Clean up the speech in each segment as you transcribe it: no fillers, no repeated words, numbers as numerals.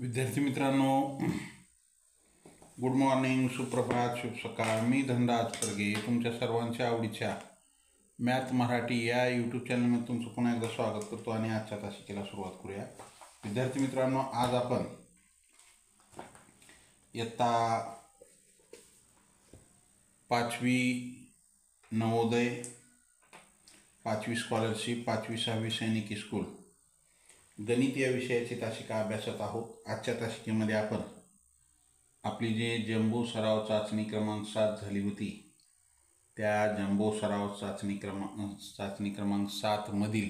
विद्यार्थी मित्रांनो, good morning, सुप्रभात, शुभ सकाळ. मी धनराज परगे तुमच्या सर्वांच्या आवडीच्या मॅथ मराठी या यूट्यूब चॅनलमध्ये तुमचं पुन्हा एकदा स्वागत करतो आणि आजच्या तासिकेला सुरुवात करूया. विद्यार्थी मित्रांनो, आज आपण इयत्ता 5वी नवोदय, 5वी स्कॉलरशिप, 5वी 6वी सैनिकी स्कूल गणित या विषयाची तासिका अभ्यासत आहोत. आजच्या तासिकेमध्ये आपण आपली जे जंबो सराव चाचणी क्रमांक 7 झाली होती, त्या जंबो सराव चाचणी क्रमांक 7 मधील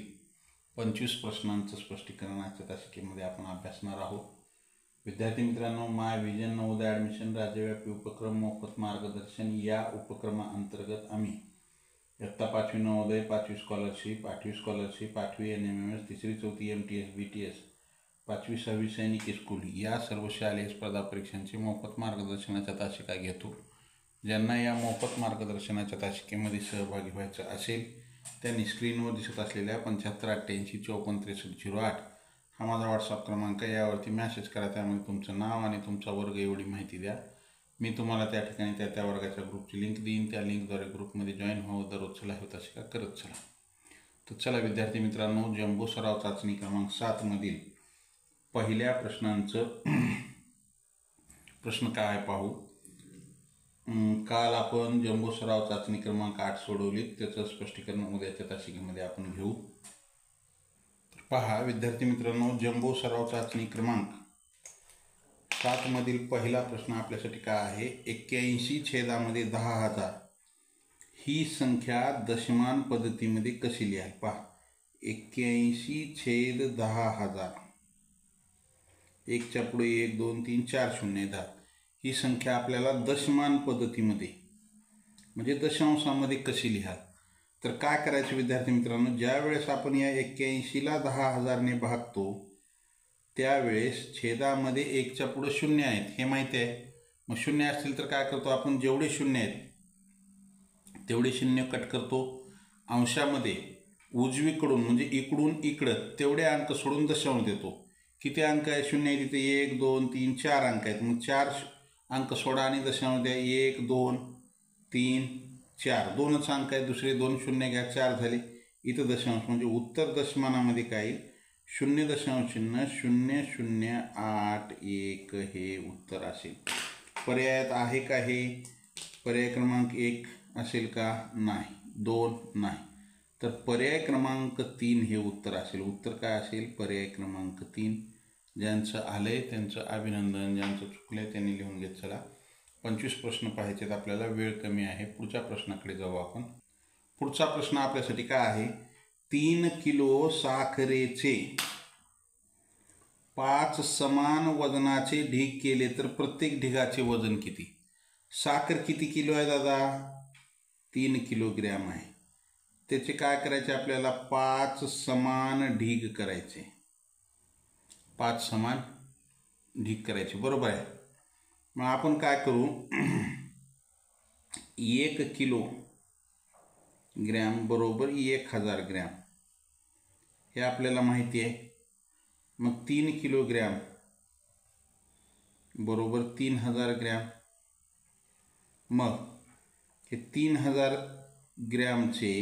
25 प्रश्नांचं स्पष्टीकरण आजच्या तासिकेमध्ये आपण अभ्यासणार आहोत. विद्यार्थी मित्रांनो, माय विजन नवोदय ॲडमिशन राज्यव्यापी उपक्रम मोफत मार्गदर्शन या उपक्रमाअंतर्गत आम्ही इयत्ता 5वी नवोदय, 5वी स्कॉलरशिप, 8वी स्कॉलरशिप, 8वी NMMS, 3री 4थी MTS BTS, 5वी 6वी सैनिकी स्कूल या सर्व शालेय स्पर्धा परीक्षांची मोफत मार्गदर्शनाच्या तासिका घेतो. ज्यांना या मोफत मार्गदर्शनाच्या तासिकेमध्ये सहभागी व्हायचं असेल त्यांनी स्क्रीनवर दिसत असलेल्या 7588545308 हा माझा व्हॉट्सअप क्रमांक, यावरती मॅसेज करा. त्यामध्ये तुमचं नाव आणि तुमचा वर्ग एवढी माहिती द्या. मी तुम्हाला त्या ठिकाणी त्या वर्गाच्या ग्रुपची लिंक देईन. त्या लिंकद्वारे ग्रुपमध्ये जॉईन व्हावं. दररोज लाईव्ह तासिका करत चला. तर चला विद्यार्थी मित्रांनो, जंबो सराव चाचणी क्रमांक 7 मधील पहिल्या प्रश्न काय पाहू. काल आपण जंबो सराव चाचणी क्रमांक 8 सोडवली, त्याचं स्पष्टीकरण उद्याच्या तासिकेमध्ये आपण घेऊ. पहा विद्यार्थी मित्रांनो, जंबो सराव चाचणी क्रमांक 7 मधील पहिला प्रश्न आपल्यासाठी काय आहे. 81/10,000 ही संख्या दशमान पद्धतीमध्ये कशी लिहाल. पहा, 81/10,000, 1च्या पुढे 1 2 3 4 शून्य 10 ही संख्या आपल्याला दशमान पद्धतीमध्ये म्हणजे दशांशामध्ये कशी लिहाल. तर काय करायचं विद्यार्थी मित्रांनो, ज्या वेळेस आपण या 81ला 10,000ने भागतो त्यावेळेस छेदामध्ये 1च्या पुढे शून्य आहेत हे माहिती आहे. मग शून्य असतील तर काय करतो आपण, जेवढे शून्य आहेत तेवढे शून्य कट करतो. अंशामध्ये उजवीकडून म्हणजे इकडून इकडं तेवढे अंक सोडून दशांश देतो. किती अंक आहे, शून्य आहे तिथे 1 2 3 4 अंक आहेत. मग 4 अंक सोडा आणि दशांश द्या. 1 2 3 4 दोनच अंक आहेत, दुसरे 2 शून्य घ्या, 4 झाले. इथं दशांश म्हणजे उत्तर दशमानामध्ये काय 0.0081 हे उत्तर असेल. पर्यायात आहे का हे, पर्याय क्रमांक 1 असेल का, नाही. 2 नाही. तर पर्याय क्रमांक 3 हे उत्तर असेल. उत्तर काय असेल, पर्याय क्रमांक 3. ज्यांचं आलंय त्यांचं अभिनंदन, ज्यांचं चुकलंय त्यांनी लिहून घेत चला. 25 प्रश्न पाहायचेत आपल्याला, वेळ कमी आहे. पुढच्या प्रश्नाकडे जाऊ आपण. पुढचा प्रश्न आपल्यासाठी काय आहे. 3 किलो साखरेचे 5 समान वजनाचे ढीग केले तर प्रत्येक ढिगाचे वजन किती. साखर किती किलो आहे दादा, 3 किलोग्रॅम आहे. त्याचे काय करायचे आपल्याला, 5 समान ढीग करायचे. 5 समान ढीग करायचे, बरोबर आहे. मग आपण काय करू, 1 किलो ग्रॅम बरोबर 1000 ग्रॅम हे आपल्याला माहिती आहे. मग 3 किलोग्रॅम बरोबर 3000 ग्रॅम. मग हे 3000 ग्रॅमचे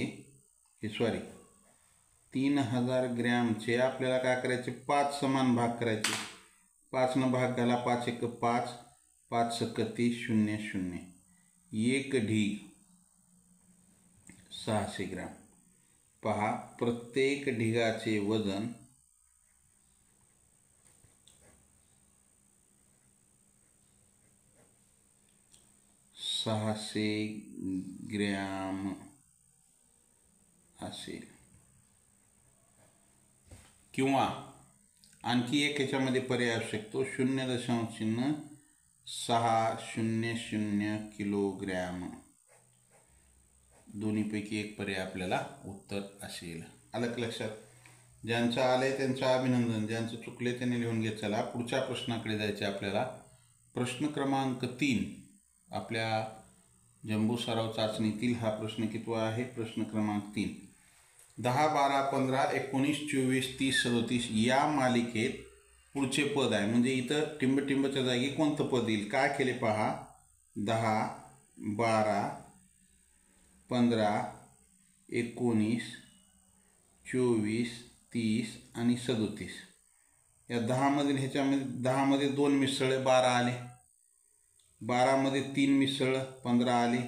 3000 ग्रॅमचे आपल्याला काय करायचे, 5 समान भाग करायचे. 5 भाग घाला, 5 1 5, 5 6 30, 0 0. 1 ढीग 600 ग्रॅम. पहा, प्रत्येक ढिगाचे वजन 600 ग्रॅम असेल. किंवा आणखी एक ह्याच्यामध्ये पर्याय असू शकतो, 0.600 किलोग्रॅम. दोन्हीपैकी एक पर्याय आपल्याला उत्तर असेल. आलं लक्षात. ज्यांचं आलंय त्यांचं अभिनंदन, ज्यांचं चुकले त्यांनी लिहून घेत चला. पुढच्या प्रश्नाकडे जायचे आपल्याला. प्रश्न क्रमांक 3 आपल्या जंबो सराव चाचणीतील हा प्रश्न कितवा आहे, प्रश्न क्रमांक 3. 10, 12, 15, 19, 24, 30, 37 या मालिकेत पुढचे पद आहे, म्हणजे इथं टिंबच्या जागी कोणतं पद येईल? काय केले पहा, 10, 12, 15, 19, 24, 30 आणि 37. या 10मधील ह्याच्यामध्ये 10मध्ये 2 मिसळं 12 आले, 12मध्ये 3 मिसळं 15 आले,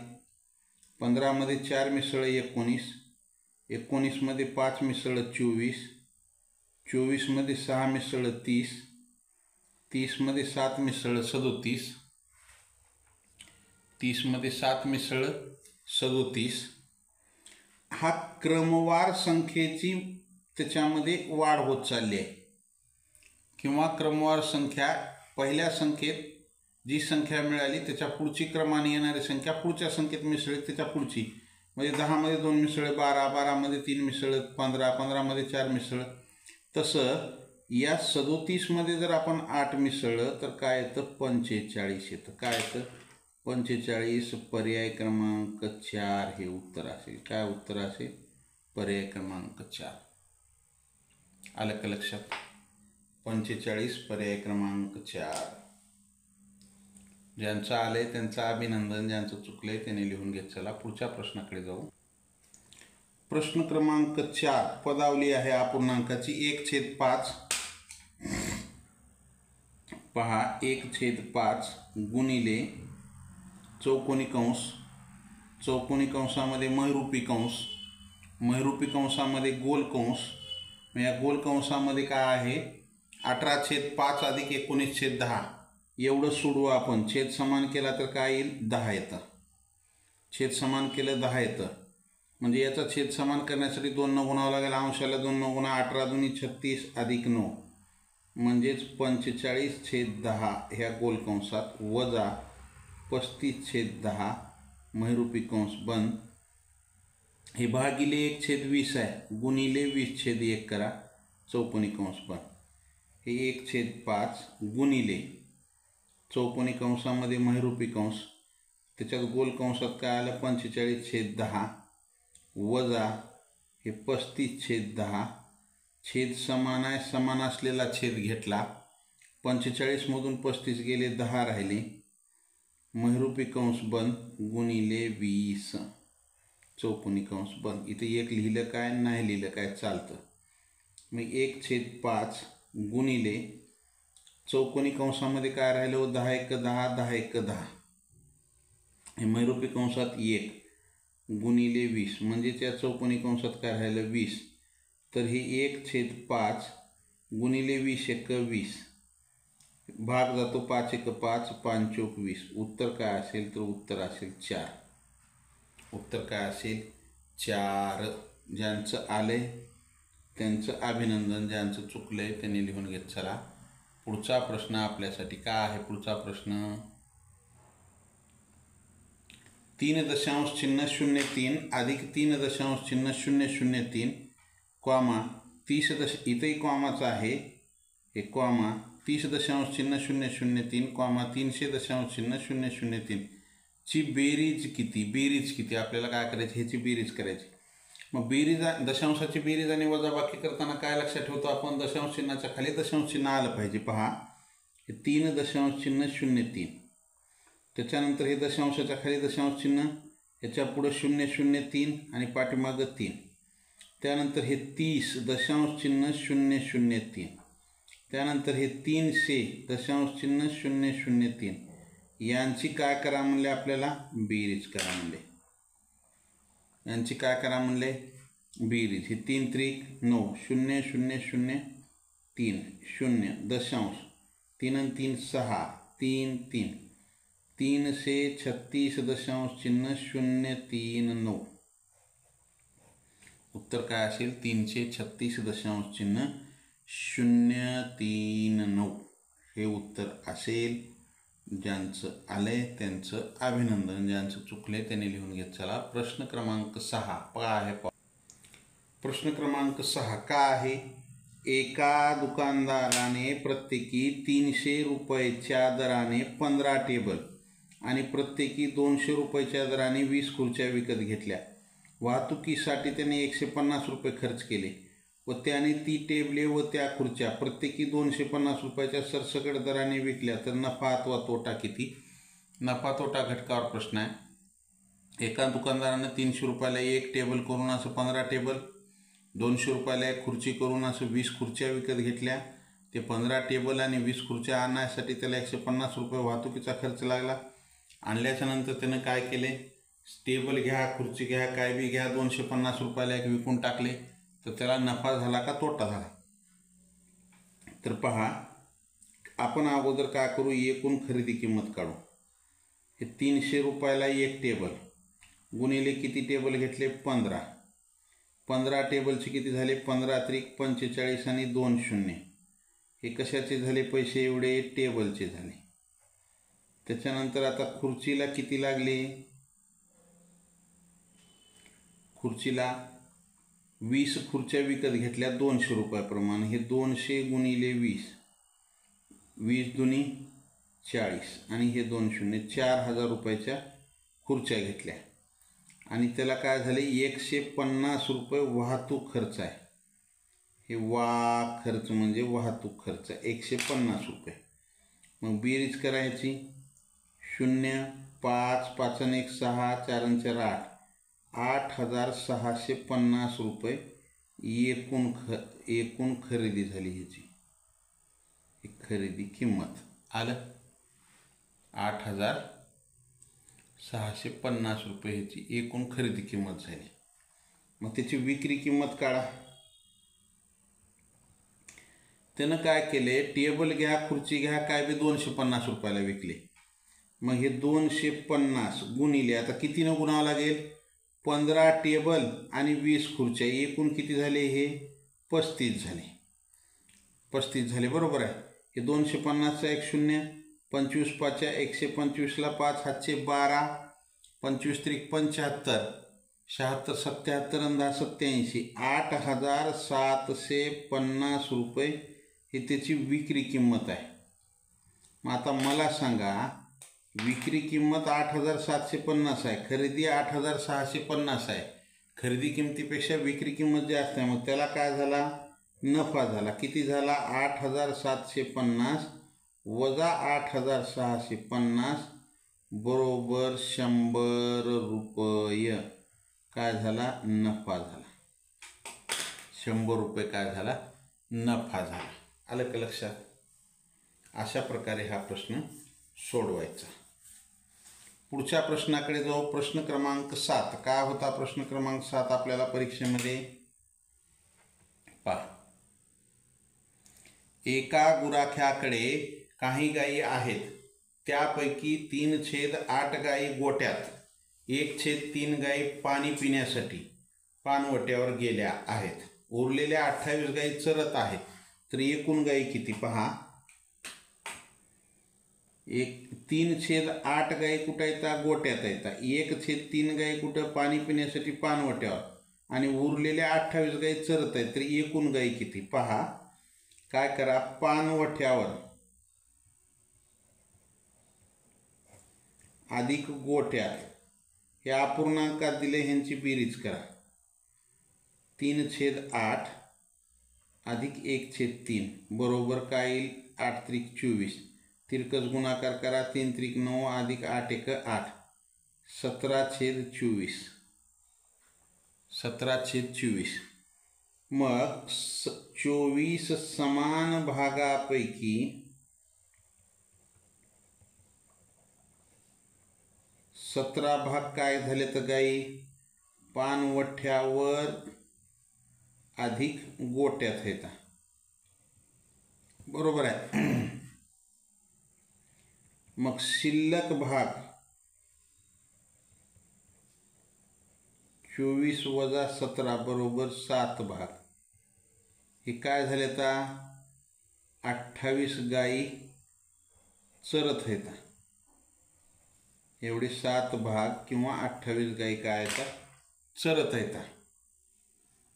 15मध्ये 4 मिसळं 19, 19मध्ये 5 मिसळं 24, 24मध्ये 6 मिसळं 30, 30मध्ये 7 मिसळं 37, 30मध्ये 7 मिसळं 37. हा क्रमवार संख्येची त्याच्यामध्ये वाढ होत चालली आहे, किंवा क्रमवार संख्या पहिल्या संख्येत जी संख्या मिळाली त्याच्या पुढची क्रमाने येणारी संख्या पुढच्या संख्येत मिसळली त्याच्या पुढची, म्हणजे 10मध्ये 2 मिसळं 12, 12मध्ये 3 मिसळं 15, 15मध्ये 4 मिसळं. तसं या 37मध्ये जर आपण 8 मिसळलं तर काय येतं? 45 येतं. काय येतं? 45. पर्याय क्रमांक 4 हे उत्तर असेल. काय उत्तर असेल? पर्याय क्रमांक 4. आलं का लक्षात? 45 पर्याय क्रमांक 4. ज्यांचं आलंय त्यांचं अभिनंदन, ज्यांचं चुकलंय त्याने लिहून घेत चला. पुढच्या प्रश्नाकडे जाऊ. प्रश्न क्रमांक 4. पदावली आहे अपूर्णांकाची. 1/5 पहा, 1/5 गुणिले चौकोनी कंस, चौकोनी कंसामध्ये महिरूपी कंस, महिरूपी कंसामध्ये गोल कंस. या गोल कंसामध्ये काय आहे? 18/5 अधिक 19/10. एवढं सोडवू आपण. छेद समान केला तर काय येईल? 10 येतं. छेद समान केलं 10 येतं. म्हणजे याचा छेद समान करण्यासाठी 2 न गुणावं लागेल. अंशाला 2 न गुणा 18 दुनी 36 अधिक 9 म्हणजेच 45/10 ह्या गोल कंसात वजा 35/10 महिरूपी कंस बंद. हे भागिले 1/20 आहे, गुणिले 20/1 करा, चौकोनी कंस बंद. हे 1/5 गुणिले चौकोनी कंसामध्ये महिरूपी कंस, त्याच्यात गोल कंसात काय आलं? 45/10 वजा हे 35/10. छेद समान आहे, समान असलेला छेद घेतला. 45मधून 35 गेले, 10 राहिले, महिरूपी कंस बंद गुणिले 20 चौकोनी कंस बंद. इथे 1 लिहिलं काय? नाही लिहिलं काय? चालतं. मग 1/5 गुणिले चौकोनी कंसामध्ये काय राहिलं? 10×1=10, 10×1=10. हे महिरूपी कंसात 1 गुणिले 20 म्हणजे त्या चौकोनी कंसात काय राहिलं? 20. तर हे 1/5 गुणिले 20×1=20. भाग जातो 5×1=5, 5×4=20. उत्तर काय असेल? तर उत्तर असेल 4. उत्तर काय असेल? 4. ज्यांचं आलंय त्यांचं अभिनंदन, ज्यांचं चुकलंय त्यांनी लिहून घेत चला. पुढचा प्रश्न आपल्यासाठी काय आहे? पुढचा प्रश्न 3.03 अधिक 3.003 कॉमा 30 इथंही कॉमाचं आहे, हे कॉमा 30.003 कॉमा 300.003 ची बेरीज किती? बेरीज किती आपल्याला काय करायची? ह्याची बेरीज करायची. मग बेरीज, दशांशाची बेरीज आणि वजाबाकी करताना काय लक्षात ठेवतो आपण? दशांश चिन्हाच्या खाली दशांश चिन्ह आलं पाहिजे. पहा, हे 3.003, त्याच्यानंतर हे दशांशाच्या खाली दशांश चिन्ह, ह्याच्या पुढं 003 आणि पाठीमागं 3. त्यानंतर हे 30.003, त्यानंतर हे 300.003. यांची काय करा म्हणले? आपल्याला बेरीज करा म्हणले. यांची काय करा म्हणले? बेरीज. हे 3×3=9, 0,0,0,3 0 दशांश 3 आणि 3 6, 3 3 336.039. उत्तर काय असेल? 336.039 हे उत्तर असेल. ज्यांचं आलंय त्यांचं अभिनंदन, ज्यांचं चुकले त्यांनी लिहून घेत चला. प्रश्न क्रमांक 6 काय आहे? प्रश्न क्रमांक 6 काय आहे? एका दुकानदाराने प्रत्येकी 300 रुपयाच्या दराने 15 टेबल आणि प्रत्येकी 200 रुपयाच्या दराने 20 खुर्च्या विकत घेतल्या. वाहतुकीसाठी त्याने 150 रुपये खर्च केले व व त्याने ती टेबले व त्या खुर्च्या प्रत्येकी 250 रुपयाच्या सरसकट दराने विकल्या तर नफा अथवा तोटा किती? नफा तोटा घटकावर प्रश्न आहे. एका दुकानदारानं 300 रुपयाला एक टेबल करून असं 15 टेबल, 200 रुपयाला एक खुर्ची करून असं 20 खुर्च्या विकत घेतल्या. ते 15 टेबल आणि 20 खुर्च्या आणण्यासाठी त्याला 150 रुपये वाहतुकीचा खर्च लागला. आणल्याच्या नंतर त्यानं काय केले? टेबल घ्या, खुर्ची घ्या, काय बी घ्या, 250 रुपयाला एक विकून टाकले. तर त्याला नफा झाला का तोटा झाला? तर पहा, आपण अगोदर काय करू? एकूण खरेदी किंमत काढू. हे 300 रुपयाला एक टेबल गुणिले किती टेबल घेतले? 15. 15 टेबलचे किती झाले? 15 त्रिक 45 आणि 2 शून्य. हे कशाचे झाले पैसे? एवढे टेबलचे झाले. त्याच्यानंतर आता खुर्चीला किती लागले? खुर्चीला 20 खुर्च्या विकत घेतल्या 200 रुपयाप्रमाणे. हे 200 गुणिले 20, 20 दुनी 40 आणि हे 2 शून्य, 4000 रुपयाच्या खुर्च्या घेतल्या. आणि त्याला काय झाले? 150 रुपये वाहतूक खर्च आहे. हे खर्च म्हणजे वाहतूक खर्च 150 रुपये. मग बेरीज करायची. 0, 5, 5 आणि 1 6, 4 आणि 4 8, 8650 रुपये एकूण खरेदी झाली ह्याची. खरेदी किंमत आलं 8650 रुपये ह्याची एकूण खरेदी किंमत झाली. मग त्याची विक्री किंमत काढा. त्यानं काय केले? टेबल घ्या, खुर्ची घ्या, काय बी 250 रुपयाला विकले. मग हे 250 गुणिले, आता कितीनं गुणावं लागेल? 15 टेबल आणि 20 खुर्च्या एकूण किती झाले? हे 35 झाले. 35 झाले, बरोबर आहे. हे 250चा 1 शून्य, 25 पाच्या 125ला 5 हातचे 12, 25 त्रिक 75, 76 77 आणि 10 87, 8750 रुपये हे त्याची विक्री किंमत आहे. मग आता मला सांगा, विक्री किंमत 8750 आहे, खरेदी 8650 आहे. खरेदी किमतीपेक्षा विक्री किंमत जास्त आहे. मग त्याला काय झाला? नफा झाला. किती झाला? 8750 वजा 8650 बरोबर 100 रुपये. काय झाला? नफा झाला. 100 रुपये काय झाला? नफा झाला. आलं का लक्षात? अशा प्रकारे हा प्रश्न सोडवायचा. पुढच्या प्रश्नाकडे जाऊ. प्रश्न क्रमांक 7. काय होता प्रश्न क्रमांक 7 आपल्याला परीक्षेमध्ये? पहा, एका गुराख्याकडे काही गायी आहेत. त्यापैकी 3/8 गायी गोट्यात, 1/3 गायी पाणी पिण्यासाठी पाणवट्यावर गेल्या आहेत. उरलेल्या 28 गायी चरत आहेत. तर एकूण गायी किती? पहा, 3/8 गायी कुठं येतात? गोट्यात येतात. 1/3 गायी कुठं? पाणी पिण्यासाठी पाणवट्यावर. आणि उरलेल्या 28 गायी चरत आहेत. तर एकूण गायी किती? पहा, काय करा? पाणवठ्यावर अधिक गोट्यात हे अपूर्णांकात दिले, ह्यांची बेरीज करा. 3/8 अधिक 1/3 बरोबर काय येईल? 8 त्रिक 24. तिरकस गुणाकार करा. 3 त्रिक 9 अधिक 8 एक 8, 17/24. 17/24. मग 24 समान भागापैकी 17 भाग काय झाले? तर गायी पाणवठ्यावर अधिक गोट्यात येतात. बरोबर आहे. मग शिल्लक भाग 24 वजा 17 बरोबर 7 भाग. हे काय झाले? आता 28 गायी चरत येतात. एवढे 7 भाग किंवा 28 गायी काय येतात? चरत येतात.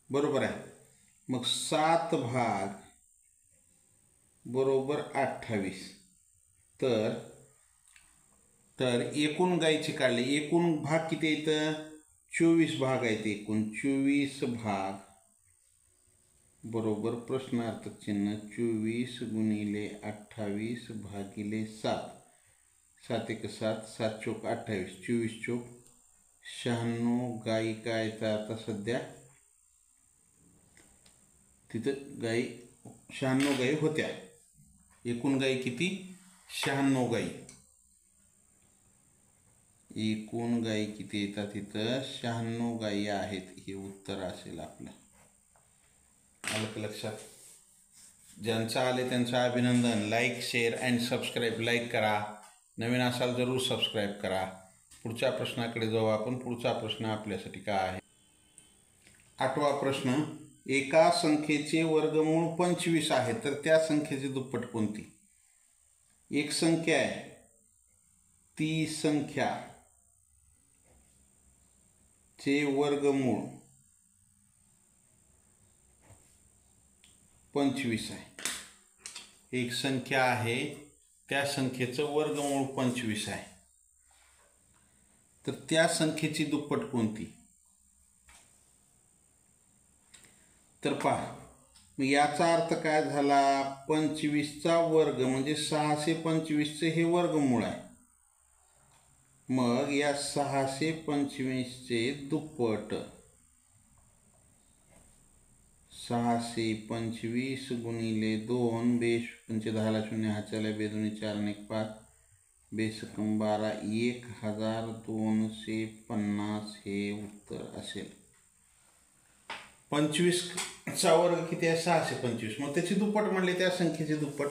बरोबर आहे. मग 7 भाग बरोबर 28. तर एकूण गायीचे काढले. एकूण भाग किती येतं? 24 भाग आहेत. एकूण 24 भाग बरोबर प्रश्नार्थक चिन्ह 24 गुणिले 28 भागिले 7, 7 एक 7, 7 चौक 28, 24 चौक 96 गायी काय तर आता सध्या तिथं गायी 96 गायी होत्या. एकूण गायी किती? 96 गायी. एकूण गायी किती येतात इथं? 96 गायी आहेत. हे उत्तर असेल आपलं. आलं का लक्षात? ज्यांचं आले त्यांचं अभिनंदन. Like, share and subscribe. Like करा, नवीन असाल जरूर सबस्क्राईब करा. पुढच्या प्रश्नाकडे जाऊ आपण. पुढचा प्रश्न आपल्यासाठी काय आहे? 8वा प्रश्न. एका संख्येचे वर्गमूळ 25 आहे तर त्या संख्येची दुप्पट कोणती? एक संख्या आहे, ती संख्या चे वर्गमूळ 25 आहे. एक संख्या आहे, त्या संख्येचं वर्गमूळ 25 आहे तर त्या संख्येची दुप्पट कोणती? तर पहा, मग याचा अर्थ काय झाला? 25चा वर्ग म्हणजे 625चे हे वर्गमूळ आहे. मग या 625चे दुप्पट 625 गुणिले 2 बेस 5 10 0 हाच्याला बेदुनी 4 आणि 1 5 बेसकम 12 1250 हे उत्तर असेल. 25चा वर्ग किती आहे? 625. मग त्याची दुप्पट म्हणले त्या संख्येची दुप्पट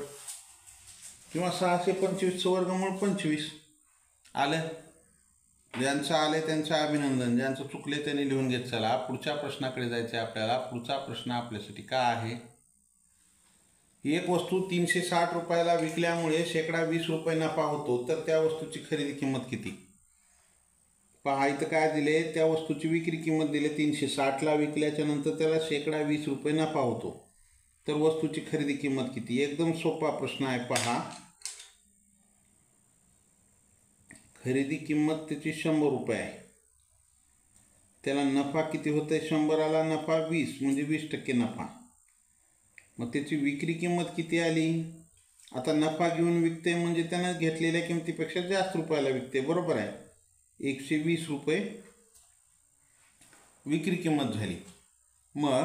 किंवा 625चं वर्गमूळ 25 आलं. ज्यांचं आले त्यांचं अभिनंदन. ज्यांचं चुकले त्यांनी लिहून घेत चला. पुढच्या प्रश्नाकडे जायचं आहे आपल्याला. पुढचा प्रश्न आपल्यासाठी काय आहे? एक वस्तू 360 रुपयाला विकल्यामुळे ₹20 नफा होतो तर त्या वस्तूची खरेदी किंमत किती? पहा इथं काय दिले? त्या वस्तूची विक्री किंमत दिली 360ला. विकल्याच्या नंतर त्याला ₹20 नफा होतो तर वस्तूची खरेदी किंमत किती? एकदम सोपा प्रश्न आहे. पहा, खरेदी किंमत त्याची ₹100 आहे. त्याला नफा किती होते? 100ला नफा 20 म्हणजे 20% नफा. मग त्याची विक्री किंमत किती आली? आता नफा घेऊन विकते म्हणजे त्यानं घेतलेल्या किमतीपेक्षा जास्त रुपयाला विकते. बरोबर आहे. ₹120 विक्री किंमत झाली. मग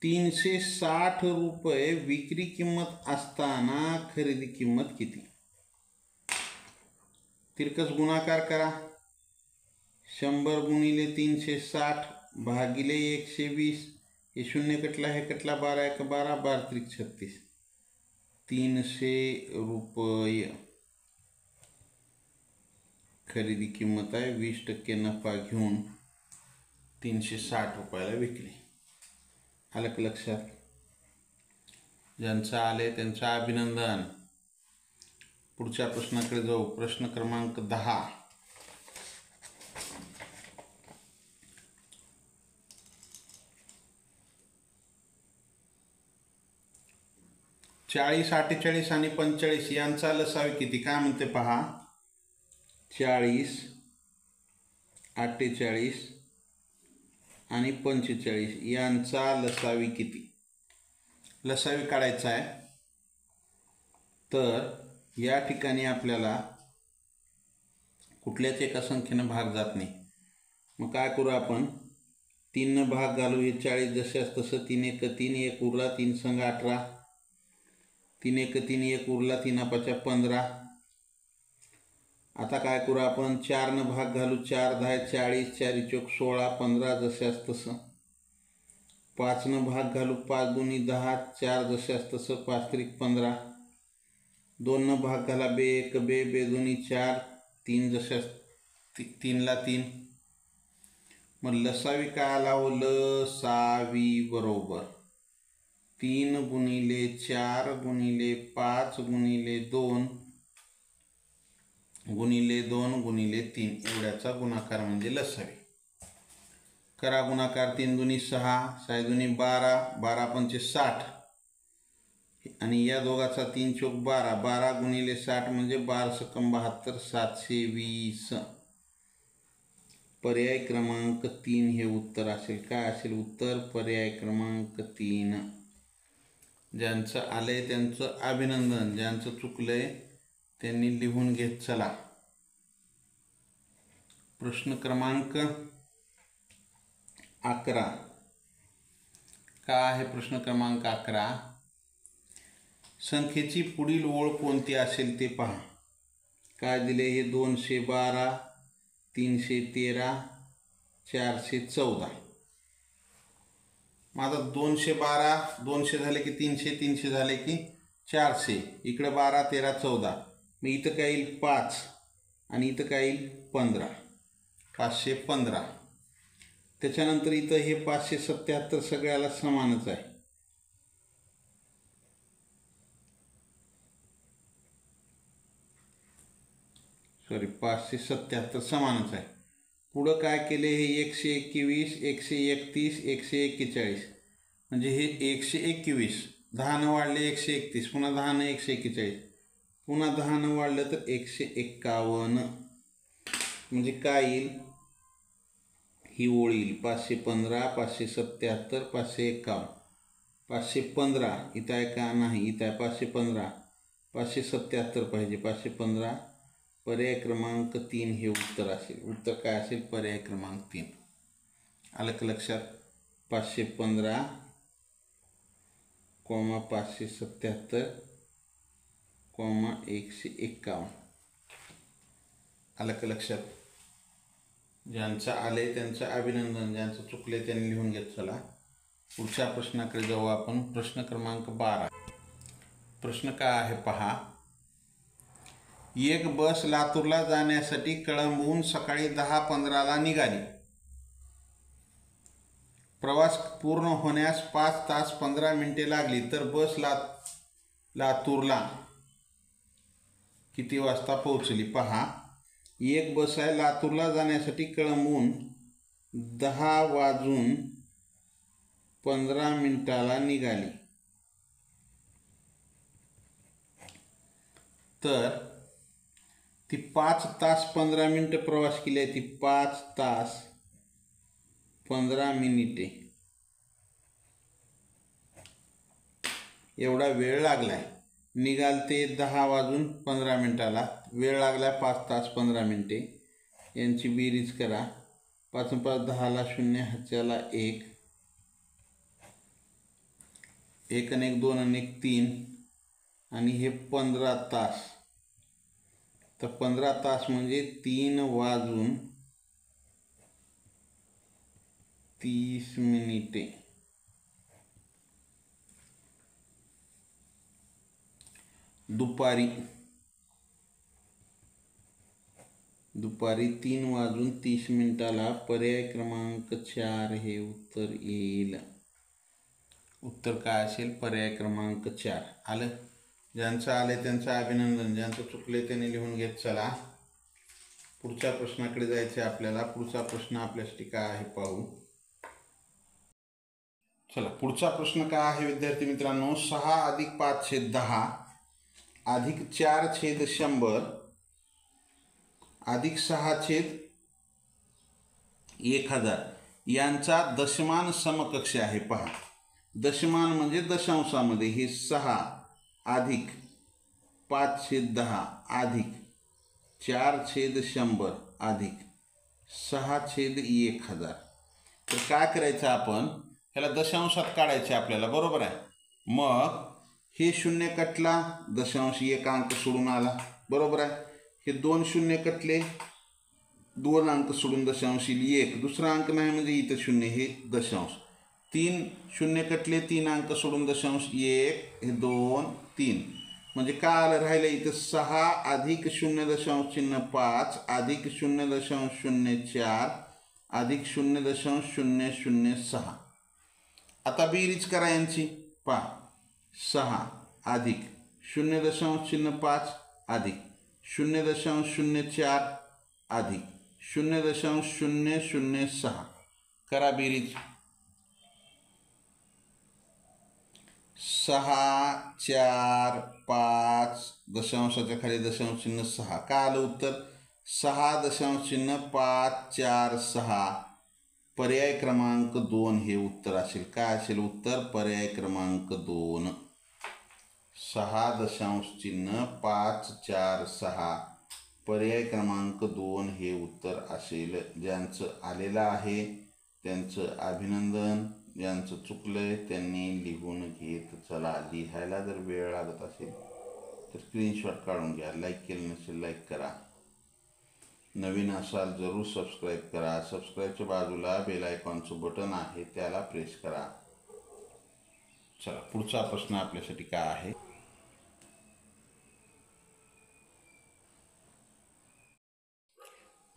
₹360 विक्री किंमत असताना खरेदी किंमत किती? तिरकस गुणाकार करा. 100 गुणिले 360 भागिले 120. हे 0 कटला, हे कटला, 12 1 12, 12 त्रिक 36. ₹300 खरेदी किंमत आहे. 20% नफा घेऊन ₹360 विकली. आलं का लक्षात? ज्यांचं आले त्यांचं अभिनंदन. पुढच्या प्रश्नाकडे जाऊ. प्रश्न क्रमांक 10. चाळीस 48 आणि 45 यांचा लसावी किती? काय म्हणते पहा. 40 48 आणि 45 यांचा लसावी किती? लसावी काढायचा आहे तर या ठिकाणी आपल्याला कुठल्याच एका संख्येनं भाग जात नाही. मग काय करू आपण? 3 भाग घालू. हे 40 जसे असतं तसं 3 1 3 1 उरला, 3 संग 18, 3 1 3 1 उरला, 3 5 15. आता काय करू आपण? 4 भाग घालू. 4 10 40, 4 चौक 16, 15 जसे असतं तसं. 5 भाग घालू. 5 2 10, 4 जसे असतं तसं, 5 त्रिक 15. 2 भाग घाला. बे 1 बे 2 4, 3 जसे 3ला 3. मग लसावी काय आला? लसावी बरोबर 3 गुणिले 4 गुणिले 5 गुणिले 2 गुणिले 2 गुणिले 3 एवढ्याचा गुणाकार म्हणजे लसावी. करा गुणाकार. 3 दुनी 6, 6 दुनी 12, 12 पंचे 60 आणि या दोघाचा 3 चौक 12, 12 गुणिले 60 म्हणजे 12 सकम 72, 720. पर्याय क्रमांक 3 हे उत्तर असेल. काय असेल उत्तर? पर्याय क्रमांक 3. ज्यांचं आलंय त्यांचं अभिनंदन, ज्यांचं चुकलंय त्यांनी लिहून घेत चला. प्रश्न क्रमांक 11. काय आहे प्रश्न क्रमांक 11? संख्येची पुढील ओळ कोणती असेल ते पहा. काय दिले हे? 212, 313, 414. माझा 212, 200 झाले की 300, 300 झाले की 400. इकडे 12, 13, 14. मग इथं काय येईल? 5 आणि इथं काय येईल? 15. 515. त्याच्यानंतर इथं हे 577 सगळ्याला समानच आहे. सॉरी, 577 समानच आहे. पुढं काय केले? हे 121, 131, 141. म्हणजे हे 121, 10 वाढले 131, पुन्हा 10 141, पुन्हा 10 वाढलं तर 151. म्हणजे काय येईल? ही ओळ येईल 515, 577, 551. 515 इथं आहे का? नाही, इथं आहे 515. 577 पाहिजे. 515 पर्याय क्रमांक 3 हे उत्तर असेल. उत्तर काय असेल? पर्याय क्रमांक 3. आलं का लक्षात? 515, 577, 151. आलं का लक्षात? ज्यांचं आलंय त्यांचं अभिनंदन, ज्यांचं चुकले त्यांनी लिहून घेत चला. पुढच्या प्रश्नाकडे जाऊ आपण. प्रश्न क्रमांक 12. प्रश्न काय आहे पहा. एक बस लातूरला जाण्यासाठी कळंबहून सकाळी 10:15ला निघाली. प्रवास पूर्ण होण्यास 5 तास 15 मिनिटे लागली. तर बस लातूरला किती वाजता पोहोचली? पहा, एक बस आहे लातूरला जाण्यासाठी कळंबहून 10:15 निघाली. तर ती 5 तास 15 मिनिटं प्रवास केली आहे. ती 5 तास 15 मिनिटे एवढा वेळ लागलाय. निघालते 10:15. वेळ लागला 5 तास 15 मिनिटे. यांची बेरीज करा. 5 5 10ला 0, हातच्याला 1, 1 आणि 1 2 आणि 1 3, आणि हे 15 तास. तर 15 तास म्हणजे 3:30. दुपारी 3:30 पर्याय क्रमांक 4 हे उत्तर येईल. उत्तर काय असेल? पर्याय क्रमांक 4. आलं? ज्यांचं आलंय त्यांचं अभिनंदन, ज्यांचं चुकले त्यांनी लिहून घेत चला. पुढच्या प्रश्नाकडे जायचे आपल्याला. पुढचा प्रश्न आपल्यासाठी काय आहे पाहू. चला, पुढचा प्रश्न काय आहे विद्यार्थी मित्रांनो? 6 + 5/10 + 4/100 + 6/1000 यांचा दशमान समकक्ष आहे. पहा, दशमान म्हणजे दशांशामध्ये. हे 6 + 5/10 + 4/100 + 6/1000. तर काय करायचं आपण? ह्याला दशांशात काढायचे आपल्याला, बरोबर आहे. मग हे 0 कटला, दशांश 1 अंक सोडून आला, बरोबर आहे. हे 2 0 कटले, 2 अंक सोडून दशांश येईल 1. दुसरा अंक नाही म्हणजे इथं 0, हे दशांश. 3 0 कटले, 3 अंक सोडून दशांश 1, हे 2 3. म्हणजे काय आलं? राहिलं इथं 6 + 0.5 + 0.04 + 0.006. आता बेरीज करा यांची. पहा, 6 + 0.05 + 0.04 + 0.006. करा बेरीज. 6 4 5 दशांशाच्या खाली दशांश चिन्ह 6. काय आलं उत्तर? 6.546. पर्याय क्रमांक 2 हे उत्तर असेल. काय असेल उत्तर? पर्याय क्रमांक 2. 6.546 पर्याय क्रमांक 2 हे उत्तर असेल. ज्यांचं आलेलं आहे त्यांचं अभिनंदन, ज्यांचं चुकलंय त्यांनी लिहून घेत चला. लिहायला जर वेळ लागत असेल तर स्क्रीनशॉट काढून घ्या. लाईक केलं नसेल लाईक करा. नवीन असाल जरूर सबस्क्राईब करा. सबस्क्राईबच्या बाजूला बेल आयकॉनचं बटन आहे त्याला प्रेस करा. चला पुढचा प्रश्न आपल्यासाठी काय आहे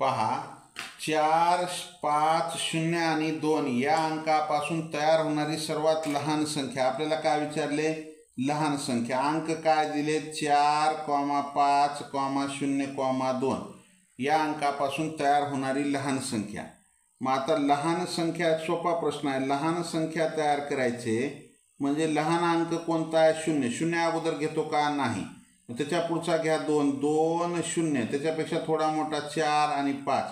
पहा. 4, 5, 0 आणि 2 या अंकापासून तयार होणारी सर्वात लहान संख्या. आपल्याला काय विचारले? लहान संख्या. अंक काय दिले? 4, 5, 0, 2 या अंकापासून तयार होणारी लहान संख्या. मग आता लहान संख्या सोपा प्रश्न आहे. लहान संख्या तयार करायचे म्हणजे लहान अंक कोणता आहे? 0. 0 अगोदर घेतो का? नाही. त्याच्या पुढचा घ्या 2, 2, 0. त्याच्यापेक्षा थोडा मोठा 4 आणि 5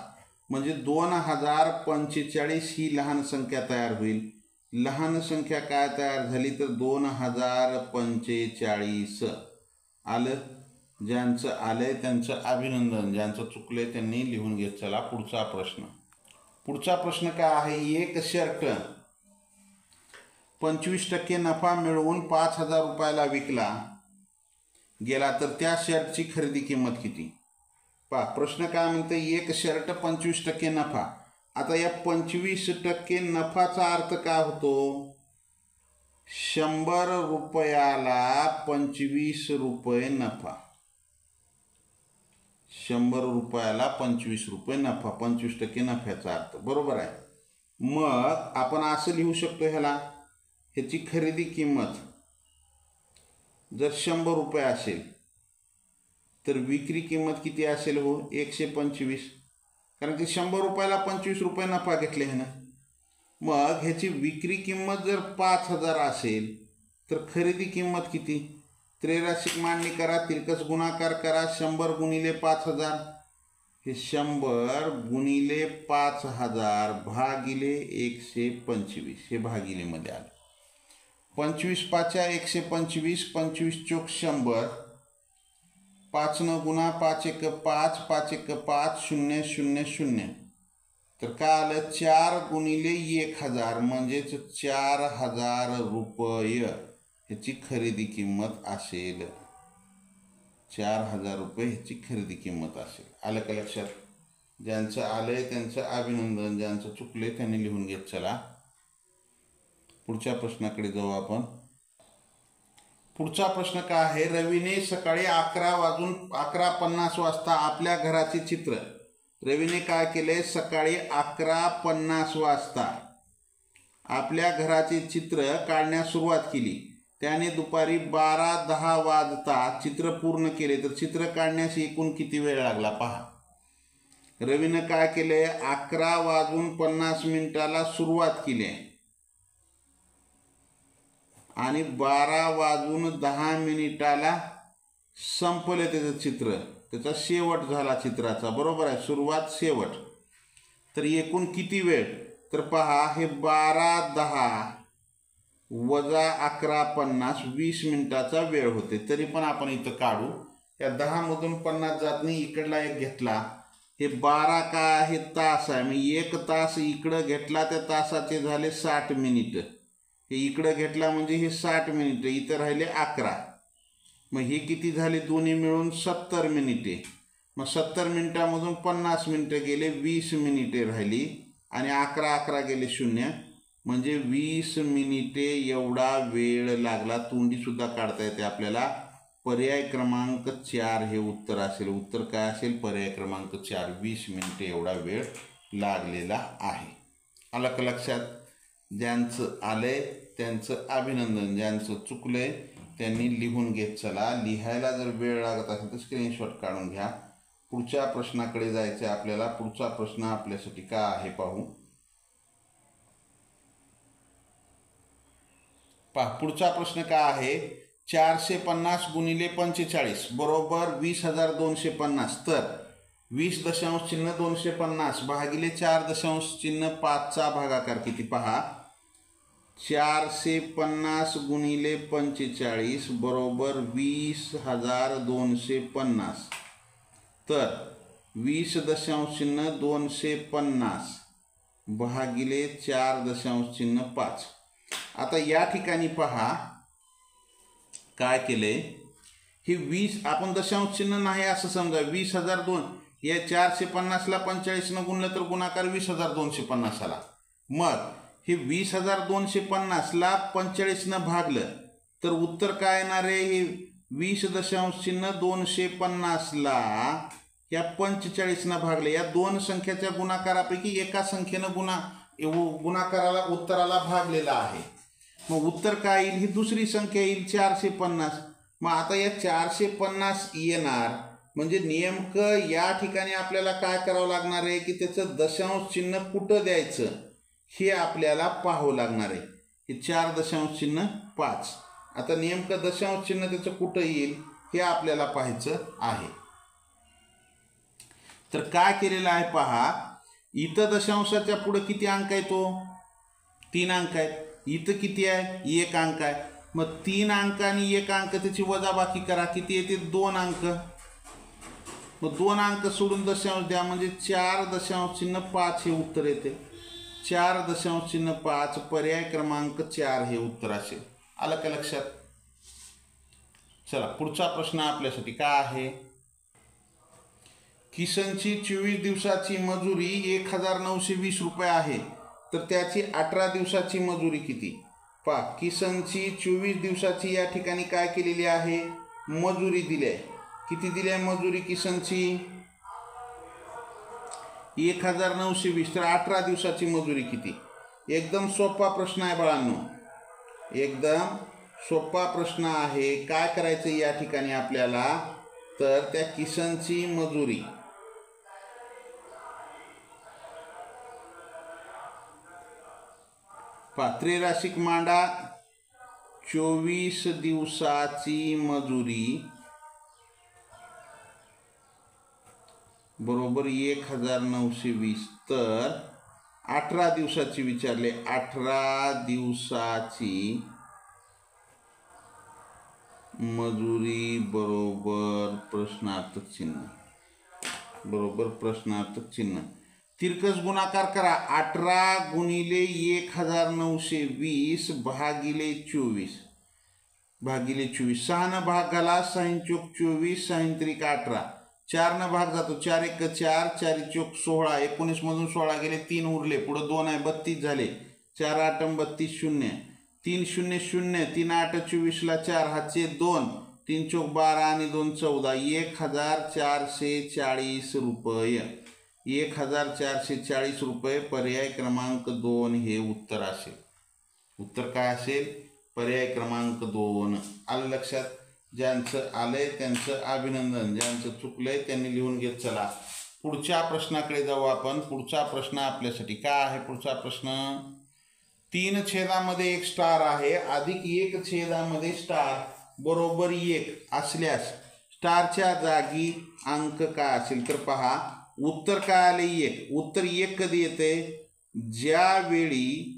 म्हणजे 2045 ही लहान संख्या तयार होईल. लहान संख्या काय तयार झाली तर 2045 आलं. ज्यांचं आलंय त्यांचं अभिनंदन, ज्यांचं चुकलंय त्यांनी लिहून घेत चला. पुढचा प्रश्न. पुढचा प्रश्न काय आहे? एक शर्ट 25% नफा मिळवून 5,000 रुपयाला विकला गेला तर त्या शर्टची खरेदी किंमत किती? पहा प्रश्न काय म्हणते? एक शर्ट 25% नफा. आता या 25% नफाचा अर्थ काय होतो? 100 रुपयाला 25 रुपये नफा. 100 रुपयाला 25 रुपये नफा. 25% नफ्याचा अर्थ बरोबर आहे. मग आपण असं लिहू शकतो ह्याची खरेदी किंमत जर 100 रुपये असेल तर विक्री किंमत किती असेल? हो 125. कारण की 100 रुपयाला 25 रुपये नफा घेतले आहे ना. मग ह्याची विक्री किंमत जर 5,000 असेल तर खरेदी किंमत किती? त्रैराशिक मांडणी करा, तिरकस गुणाकार करा. 100 गुणिले 5,000 हे 100 गुणिले 5,000 भागिले 125 हे भागिलेमध्ये आलं. 25 पाच्या 125, 25 चोक 100, 5 न गुणा 5 1 5, 5 1 5, 0 0 0 तर काय आलं? 4 गुणिले 1000 म्हणजेच 4,000 रुपये ह्याची खरेदी किंमत असेल. 4,000 रुपये ह्याची खरेदी किंमत असेल. आलं का लक्षात? ज्यांचं आलंय त्यांचं अभिनंदन, ज्यांचं चुकलंय त्यांनी लिहून घेत चला. पुढच्या प्रश्नाकडे जाऊ आपण. पुढचा प्रश्न काय आहे? रवीने सकाळी 11:50 वाजता आपल्या घराचे चित्र. रवीने काय केले? सकाळी 11:50 वाजता आपल्या घराचे चित्र काढण्यास सुरुवात केली. त्याने दुपारी 12:10 वाजता चित्र पूर्ण केले तर चित्र काढण्यास एकूण किती वेळ लागला? पहा. रवीने काय केले? 11:50 सुरुवात केली आणि 12:10 संपले त्याचं चित्र. त्याचा शेवट झाला चित्राचा. बरोबर आहे. सुरुवात शेवट. तर एकूण किती वेळ? तर पहा हे 12:10 वजा 11:50 20 मिनिटाचा वेळ होते. तरी पण आपण इथं काढू. या 10 मधून 50 जात नाही. इकडला एक घेतला. हे 12 काय आहे? तास आहे. मग 1 तास इकडं घेतला त्या तासाचे झाले 60 मिनिट. हे इकडं घेतला म्हणजे हे 60 मिनिटे. इथं राहिले 11. मग हे किती झाले? दोन्ही मिळून 70 मिनिटे. मग 70 मिनिटामधून 50 मिनिटं गेले, 20 मिनिटे राहिली आणि 11 गेले 0 म्हणजे 20 मिनिटे एवढा वेळ लागला. तोंडीसुद्धा काढता येते आपल्याला. पर्याय क्रमांक 4 हे उत्तर असेल. उत्तर काय असेल? पर्याय क्रमांक 4. 20 मिनिटे एवढा वेळ लागलेला आहे. आलं का लक्षात? ज्यांचं आलंय त्यांचं अभिनंदन, ज्यांचं चुकलंय त्यांनी लिहून घेत चला. लिहायला जर वेळ लागत असेल तर स्क्रीनशॉट काढून घ्या. पुढच्या प्रश्नाकडे जायचं आहे आपल्याला. पुढचा प्रश्न आपल्यासाठी काय आहे पाहू. पहा पुढचा प्रश्न काय आहे? 450 गुणिले 45 बरोबर 20,250. तर 20.250 भागिले 4.5चा भागाकार किती? पहा 450 गुणिले 45 बरोबर 20,250. तर 20.250 भागिले 4.5. आता या ठिकाणी पहा काय केले. हे 20 आपण दशांश चिन्ह नाही असं समजा. 20,002 या 450ला 45 गुणलं तर गुणाकार 20,250 आला. मग हे 20,250ला 45 भागलं तर उत्तर काय येणार आहे. हे 20.250ला या 45 भागले. या दोन संख्याच्या गुणाकारापैकी एका संख्येनं गुणाकाराला उत्तराला भागलेला आहे. मग उत्तर काय येईल. ही दुसरी संख्या येईल 450. मग आता या 450 येणार म्हणजे नेमकं या ठिकाणी आपल्याला काय करावं लागणार आहे की त्याचं दशांश चिन्ह कुठं द्यायचं हे आपल्याला पाहावं लागणार आहे. हे 4.5. आता नेमकं दशांश चिन्ह त्याचं कुठं येईल हे आपल्याला पाहायचं आहे. तर काय केलेलं आहे पहा. इथं दशांशाच्या पुढे किती अंक आहे. तो 3 अंक आहेत. इथं किती आहे 1 अंक आहे. मग 3 अंक आणि 1 अंक त्याची वजाबाकी करा. किती येते 2 अंक. मग 2 अंक सोडून दशांश द्या म्हणजे 4.5 हे उत्तर येते. 4.5 पर्याय क्रमांक 4 हे उत्तर असेल. आलं का लक्षात. चला पुढचा प्रश्न आपल्यासाठी काय आहे. किसनची 24 दिवसाची मजुरी 1,920 रुपये आहे. तर त्याची 18 दिवसाची मजुरी किती. पहा किसनची 24 दिवसाची या ठिकाणी काय केलेली आहे मजुरी दिली आहे. किती दिली आहे मजुरी किसनची 1,920. तर 18 दिवसाची मजुरी किती. एकदम सोपा प्रश्न आहे बाळांनो. एकदम सोपा प्रश्न आहे. काय करायचं या ठिकाणी आपल्याला तर त्या किसनची मजुरी त्रैराशिक मांडा 24 दिवसाची मजुरी बरोबर 1,920. तर 18 दिवसाची विचारले. 18 दिवसाची मजुरी बरोबर प्रश्नार्थक चिन्ह. बरोबर प्रश्नार्थक चिन्ह. तिरकस गुणाकार करा. 18 गुणिले 1,920 भागिले 24 भागिले 24. 6 भाग घाला. 6 चोक 24 6 त्रिक 18. 4 भाग जातो. 4 1 4 4 चोक 16. 19 मधून 16 गेले. 3 उरले. पुढे 2 आहे 32 झाले. 4 8 32 0. 3 0 0. 3 8 24 ला 4 हातचे 2. 3 चोक 12 आणि 2 14. 1,440 रुपये. 1,440 रुपये पर्याय क्रमांक 2 हे उत्तर असेल. उत्तर काय असेल पर्याय क्रमांक 2. आलं लक्षात. ज्यांचं आलंय त्यांचं अभिनंदन. ज्यांचं चुकलंय त्यांनी लिहून घेत चला. पुढच्या प्रश्नाकडे जाऊ आपण. पुढचा प्रश्न आपल्यासाठी काय आहे. पुढचा प्रश्न 3 छेदामध्ये 1 स्टार आहे अधिक 1 छेदामध्ये स्टार बरोबर 1 असल्यास स्टारच्या जागी अंक काय असेल. तर पहा उत्तर काय आले 1. उत्तर 1 कधी येते ज्यावेळी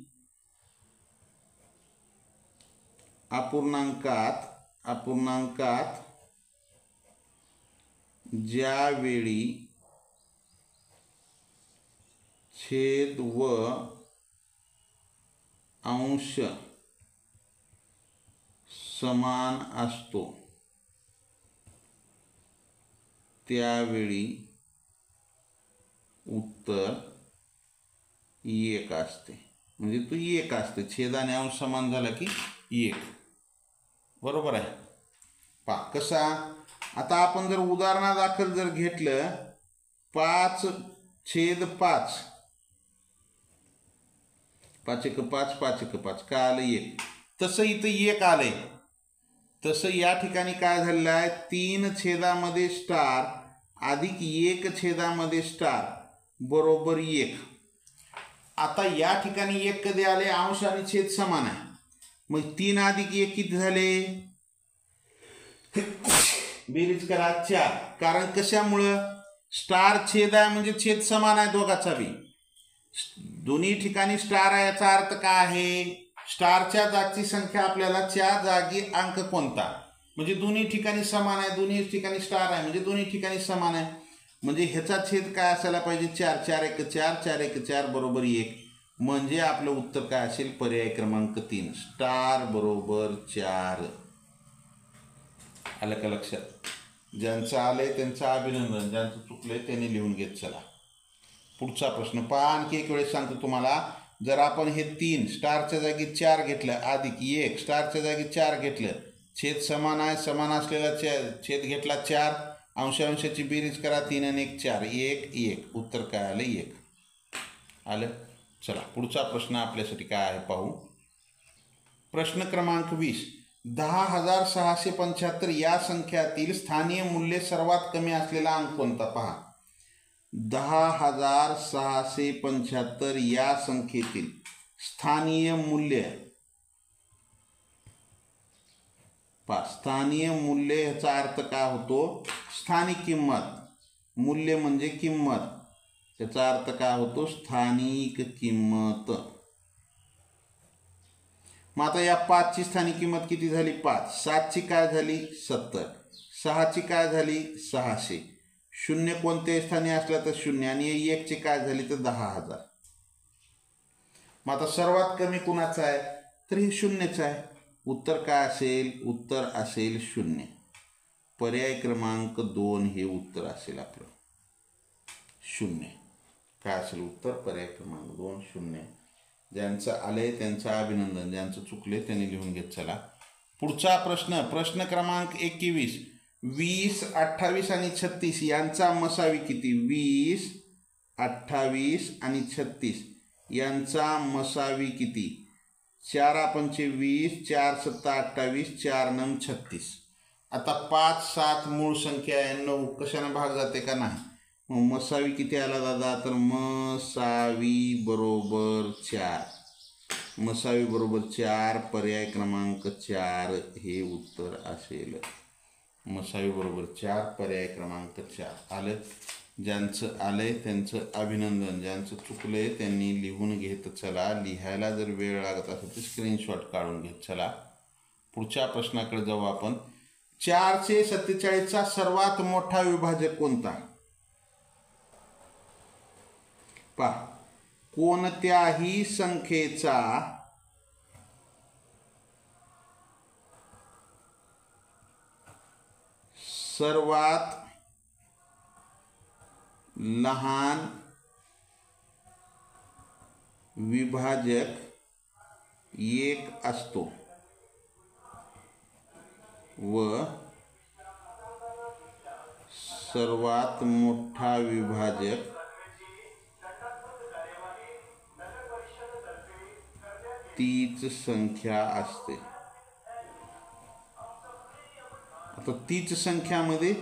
अपूर्णांकात ज्यावेळी छेद व अंश समान असतो त्यावेळी उत्तर 1 असते. म्हणजे तो 1 असते. छेद आणि अंश समान झाला की 1. बरोबर आहे. पहा कसा. आता आपण जर उदाहरणादाखल जर घेतलं 5/5 5 1 5 5 1 5 काय आलं 1. तसं इथं 1 आलंय. तसं या ठिकाणी काय झालेलं आहे 3 छेदामध्ये स्टार अधिक 1 छेदामध्ये स्टार बरोबर 1. आता या ठिकाणी 1 कधी आले अंश आणि छेद समान आहे. मग 3 अधिक 1 किती झाले बेरीज करा 4. कारण कशामुळं स्टार छेद आहे म्हणजे छेद समान आहे दोघाचा बी. दोन्ही ठिकाणी स्टार आहे याचा अर्थ काय आहे स्टारच्या जागची संख्या आपल्याला च्या जागी अंक कोणता, म्हणजे दोन्ही ठिकाणी समान आहे, दोन्ही ठिकाणी स्टार आहे म्हणजे दोन्ही ठिकाणी समान आहे, म्हणजे ह्याचा छेद काय असायला पाहिजे 4, 4 1 4, 4 1 4 बरोबर 1, म्हणजे आपलं उत्तर काय असेल पर्याय क्रमांक 3 स्टार बरोबर 4. आलं का लक्षात? ज्यांचं आलंय त्यांचं अभिनंदन, ज्यांचं चुकलंय त्यांनी लिहून घेत चला. पुढचा प्रश्न पहा, आणखी एक वेळेस सांगतो तुम्हाला. जर आपण हे 3 स्टारच्या जागी 4 घेतलं अधिक 1 स्टारच्या जागी 4 घेतलं, छेद समान आहे, समान असलेला छेद घेतला 4, अंशांशाची बेरीज करा 3 आणि 1 4, 1 1, उत्तर काय आलं 1. आलं. चला पुढचा प्रश्न आपल्यासाठी काय आहे पाहू. प्रश्न क्रमांक 20. 10,675 या संख्यातील स्थानीय मूल्य सर्वात कमी असलेला अंक कोणता पहा. 10,675 या संख्येतील स्थानीय मूल्य पहा. स्थानीय मूल्य ह्याचा अर्थ काय होतो, स्थानिक किंमत. मूल्य म्हणजे किंमत, त्याचा अर्थ काय होतो स्थानिक किंमत. मग आता या 5ची स्थानिक किंमत किती झाली 5, 7ची काय झाली 70, 6ची काय झाली 600, 0 कोणत्याही स्थानी असला तर 0 आणि 1ची काय झाली तर 10,000. मग आता सर्वात कमी कुणाचा आहे तर हे 0च आहे. उत्तर काय असेल, उत्तर असेल 0. पर्याय क्रमांक 2 हे उत्तर असेल आपलं 0. काय असेल उत्तर, पर्याय क्रमांक 2 0. ज्यांचं आलंय त्यांचं अभिनंदन, ज्यांचं चुकले त्यांनी लिहून घेत चला. पुढचा प्रश्न, प्रश्न क्रमांक 21. 20, 28 आणि 36 यांचा मसावी किती. 20, 28 आणि 36 यांचा मसावी किती. 4 पंचे 20, 4 7 28, 4 9 36. आता 5 7 मूळ संख्या आहे, 9 कशाने भाग जाते का नाही. मग मसावी किती आला दादा, तर मसावी बरोबर 4. मसावी बरोबर 4, पर्याय क्रमांक 4 हे उत्तर असेल. मसावी बरोबर 4, पर्याय क्रमांक 4. आलं. ज्यांचं आलंय त्यांचं अभिनंदन, ज्यांचं चुकलंय त्यांनी लिहून घेत चला. लिहायला जर वेळ लागत असेल तर स्क्रीनशॉट काढून घेत चला. पुढच्या प्रश्नाकडे जाऊ आपण. 447चा सर्वात मोठा विभाजक कोणता पहा. कोणत्याही संख्येचा सर्वात लहान विभाजक 1 असतो व सर्वात मोठा विभाजक तीच संख्या असते. आता तीच संख्यामध्ये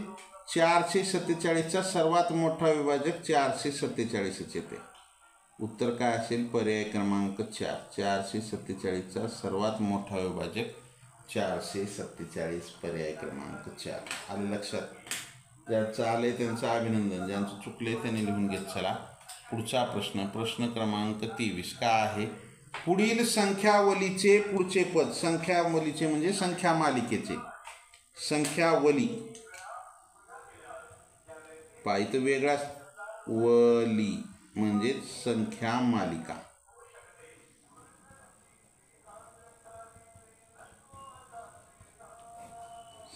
447चा सर्वात मोठा विभाजक 447च येते. उत्तर काय असेल, पर्याय क्रमांक 4. 447चा सर्वात मोठा विभाजक 447, पर्याय क्रमांक 4. आलं लक्षात? ज्यांचं आलंय त्यांचं अभिनंदन, ज्यांचं चुकले त्यांनी लिहून घेत चला. पुढचा प्रश्न, प्रश्न क्रमांक 23 काय आहे. पुढील संख्यावलीचे पुढचे पद. संख्यावलीचे म्हणजे संख्या मालिकेचे. संख्यावली पाहिजे वेगळाच, वली म्हणजे संख्या मालिका.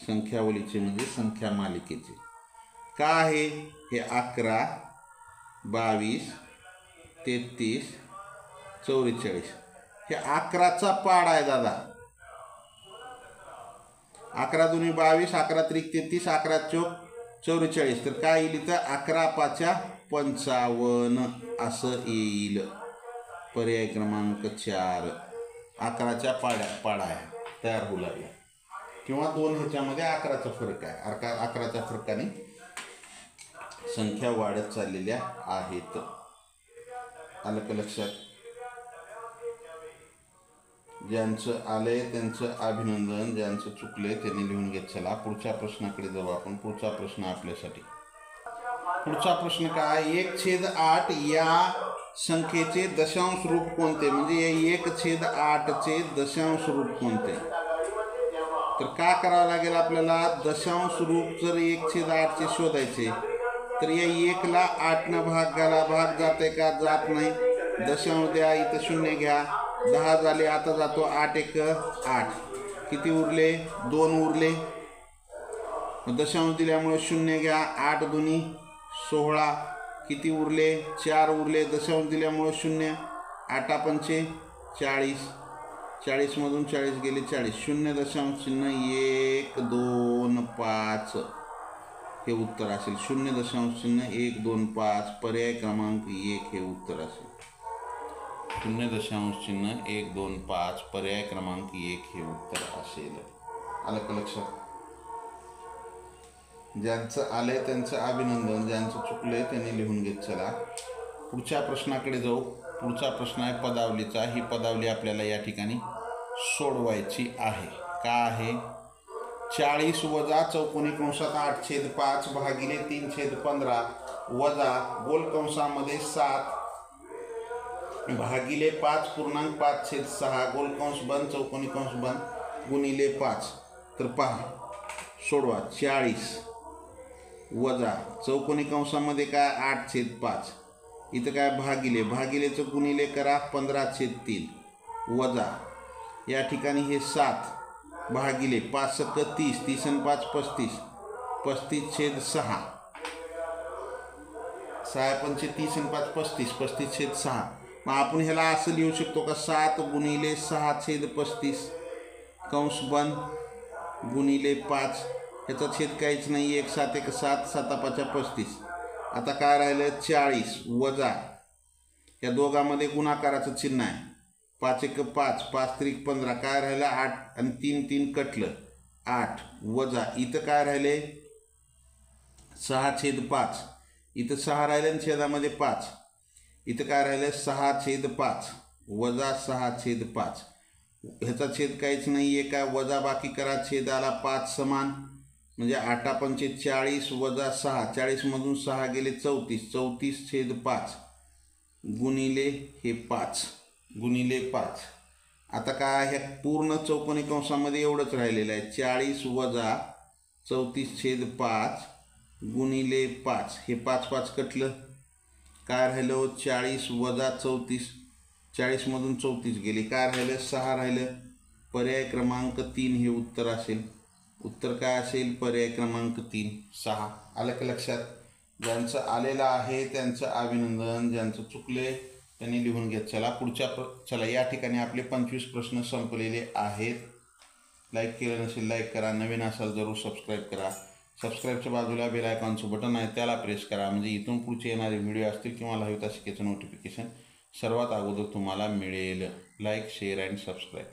संख्यावलीचे म्हणजे संख्या मालिकेचे काय आहे हे. 11, 22, 33, 44 हे 11चा पाढ आहे दादा. 11 दुनी 22, 11 त्रिक 33, 11 चौक 44. तर काय येईल तर 11 पाच्या 55 असं येईल. पर्याय क्रमांक 4. 11च्या पाढा आहे तयार होऊ लागला, किंवा 2 ह्याच्यामध्ये 11चा फरक आहे. 11च्या फरकाने संख्या वाढत चाललेल्या आहेत. आलं का लक्षात? ज्यांचं आलंय त्यांचं अभिनंदन, ज्यांचं चुकलंय त्यांनी लिहून घेत चला. पुढच्या प्रश्नाकडे जाऊ आपण. पुढचा प्रश्न आपल्यासाठी. पुढचा प्रश्न काय. 1/8 या संख्येचे दशांश रूप कोणते, म्हणजे 1/8चे दशांश रूप कोणते. तर काय करावं लागेल आपल्याला, दशांश रूप जर 1/8चे शोधायचे तर या 1ला 8 भागाला भाग जाते का, जात नाही. दशांश द्या, इथं 0 घ्या, 10 झाले, आता जातो 8 1 8, किती उरले, 2 उरले. दशांश दिल्यामुळे 0 घ्या, 8 2 16, किती उरले, 4 उरले. दशांश दिल्यामुळे 0, 8 पंचे 40, 40 मधून 40 गेले 40, 0.125 हे उत्तर असेल. 0.125 पर्याय क्रमांक 1 हे उत्तर असेल. 0.125 पर्याय क्रमांक 1 हे उत्तर असेल. आलं का लक्षात. ज्यांचं आलंय त्यांचं अभिनंदन, ज्यांचं चुकलंय त्यांनी लिहून घेत चला. पुढच्या प्रश्नाकडे जाऊ. पुढचा प्रश्न आहे पदावलीचा. ही पदावली आपल्याला या ठिकाणी सोडवायची आहे. का आहे, 40 वजा चौकोनी कंसात 8/5 भागिले 3/15 वजा गोल कंसामध्ये 7 भागिले 5.5/6 गोल कंस बंद चौकोनी कंस बंद गुणिले 5. तर पहा, सोडवा. 40 वजा चौकोनी कंसामध्ये काय 8/5, इथं काय भागिले, भागिलेचं गुणिले करा 15/3 वजा या ठिकाणी हे 7 भागिले 5 × 30, 30 आणि 5 35, 35/6, 6 पंचे 30 आणि 5 35, 35/6. मग आपण ह्याला असं लिहू शकतो का, 7 गुणिले 6/35 कंस बंद गुणिले 5, ह्याचा छेद काहीच नाही, 1 7 1 7, 7 5 35. आता काय राहिलं, 40 वजा या दोघांमध्ये गुणाकाराचं चिन्ह आहे, 5 1 5, 5 3 15, काय राहिलं 8 आणि 3 3 कटलं 8 वजा इथं काय राहिले 6/5, इथं 6 राहिले आणि छेदामध्ये 5, इथं काय राहिलं 6/5 वजा 6/5, ह्याचा छेद काहीच नाही आहे काय, वजा बाकी करा, छेद आला 5 समान, म्हणजे 8 पंचे 40 वजा 6, 40 मधून 6 गेले 34, 34/5 गुणिले हे 5 गुणिले 5. आता काय, ह्या पूर्ण चौकोनी कंसामध्ये एवढंच राहिलेलं आहे, 40 वजा 34/5 गुणिले 5, हे 5 5 कटलं, काय राहिलं 40 वजा 34, 40 मधून 34 गेले, काय राहिलं 6 राहिलं. पर्याय क्रमांक 3 हे उत्तर असेल. उत्तर काय असेल, पर्याय क्रमांक 3 6. आलं का लक्षात. ज्यांचं आलेलं आहे त्यांचं अभिनंदन, ज्यांचं चुकले त्यांनी लिहून घेत चला. पुढच्या चला, या ठिकाणी आपले 25 प्रश्न संपलेले आहेत. लाईक केलं नसेल लाईक करा, नवीन असाल जरूर सबस्क्राईब करा. सबस्क्राईबच्या बाजूला बेल आयकॉनचं बटन आहे त्याला प्रेस करा, म्हणजे इथून पुढचे येणारे व्हिडिओ असतील किंवा लाईव्ह तासिकेचं नोटिफिकेशन सर्वात अगोदर तुम्हाला मिळेल. Like share and subscribe.